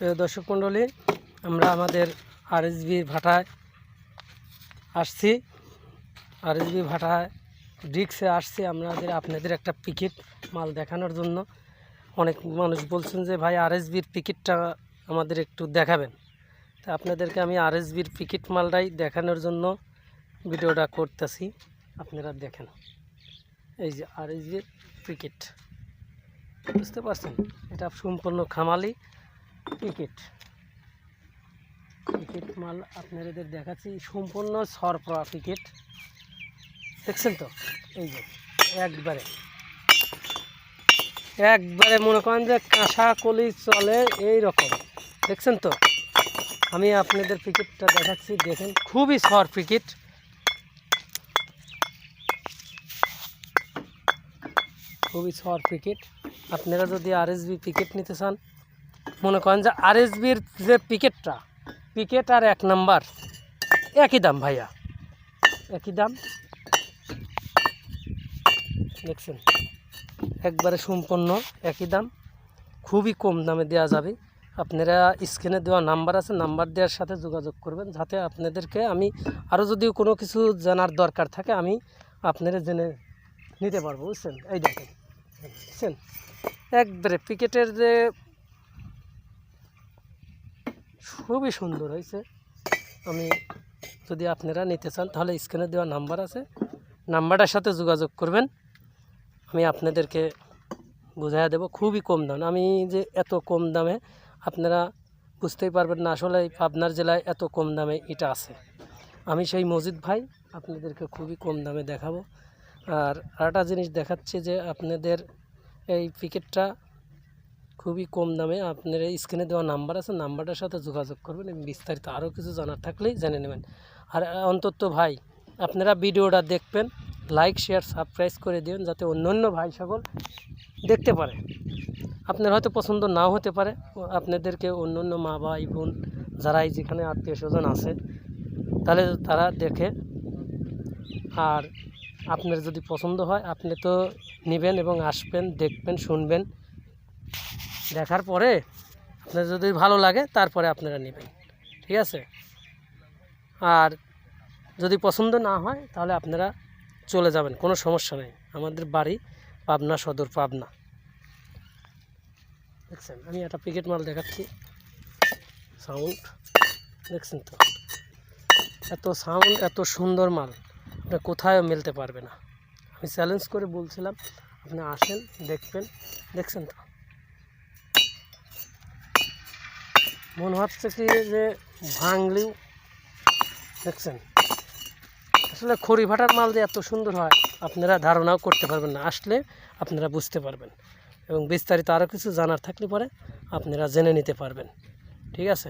প্রিয় দর্শক মণ্ডলী, আমরা আমাদের আরএসবির ভাটায় আসছি। আরএসবি ভাটায় ডিক্সে আসছি আপনাদের একটা পিকেট মাল দেখানোর জন্য। অনেক মানুষ বলছেন যে ভাই আরএসবির পিকেটটা আমাদের একটু দেখাবেন। তা আপনাদেরকে আমি আরএসবির পিকেট মালটাই দেখানোর জন্য ভিডিওটা করতেছি। আপনারা দেখেন, এই যে আরএসবির পিকেট, বুঝতে পারছেন? এটা সম্পূর্ণ খামালি পিকেট মাল আপনাদের দেখাচ্ছি। সম্পূর্ণ সরপরা পিকেট, দেখছেন তো? এই যে একবারে মনে করেন যে কাঁসা কলি চলে এই রকম, দেখছেন তো? আমি আপনাদের পিকেটটা দেখাচ্ছি, দেখেন খুবই সর পিকেট, খুবই সর পিকেট। আপনারা যদি আরএসবি পিকেট নিতে চান, মনে করেন যে আরএসবির যে পিকেট আর 1 নাম্বার একই দাম ভাইয়া, একই দাম, দেখছেন? একবারে সম্পূর্ণ একই দাম, খুবই কম দামে দেওয়া যাবে। আপনারা স্ক্রিনে দেওয়া নাম্বার আছে, নাম্বার দেওয়ার সাথে যোগাযোগ করবেন, যাতে আপনাদেরকে আমি আরও যদি কোনো কিছু জানার দরকার থাকে আমি আপনারা জেনে নিতে পারবো, বুঝছেন? এই দেখেন, বুঝছেন? একবারে পিকেটের যে খুবই সুন্দর হয়েছে। আমি যদি আপনারা নিতে চান তাহলে স্ক্রিনে দেওয়া নাম্বার আছে, নাম্বারটার সাথে যোগাযোগ করবেন, আমি আপনাদেরকে বুঝাইয়া দেবো। খুবই কম দাম, আমি যে এত কম দামে আপনারা বুঝতেই পারবেন না আসলে এই পাবনার জেলায় এত কম দামে এটা আছে। আমি সেই মজিদ ভাই, আপনাদেরকে খুবই কম দামে দেখাবো। আর আরেকটা জিনিস দেখাচ্ছি যে আপনাদের এই পিকেটটা খুবই কম দামে, আপনার এই স্ক্রিনে দেওয়া নাম্বার আছে, নাম্বারটার সাথে যোগাযোগ করবেন এবং বিস্তারিত আরও কিছু জানার থাকলেই জেনে নেবেন। আর অন্তত ভাই আপনারা ভিডিওটা দেখবেন, লাইক শেয়ার সাবস্ক্রাইব করে দিন, যাতে অন্য ভাই সকল দেখতে পারে। আপনার হয়তো পছন্দ নাও হতে পারে, আপনাদেরকে অন্য মা ভাই বোন যারাই যেখানে আত্মীয় স্বজন আছে তাহলে তারা দেখে, আর আপনার যদি পছন্দ হয় আপনি তো নেবেন এবং আসবেন, দেখবেন, শুনবেন, দেখার পরে আপনার যদি ভালো লাগে তারপরে আপনারা নেবেন, ঠিক আছে? আর যদি পছন্দ না হয় তাহলে আপনারা চলে যাবেন, কোনো সমস্যা নেই। আমাদের বাড়ি পাবনা সদর, পাবনা। দেখছেন আমি একটা পিকেট মাল দেখাচ্ছি, সাউন্ড দেখছেন তো? এত সাউন্ড, এত সুন্দর মাল আপনার কোথায়ও মিলতে পারবে না। আমি চ্যালেঞ্জ করে বলছিলাম, আপনি আসেন, দেখবেন, দেখছেন তো? মনে হচ্ছে কি যে ভাঙলিও, দেখছেন? আসলে খড়ি ভাটার মাল যে এত সুন্দর হয় আপনারা ধারণাও করতে পারবেন না, আসলে আপনারা বুঝতে পারবেন এবং বিস্তারিত আরও কিছু জানার থাকলে পরে আপনারা জেনে নিতে পারবেন, ঠিক আছে?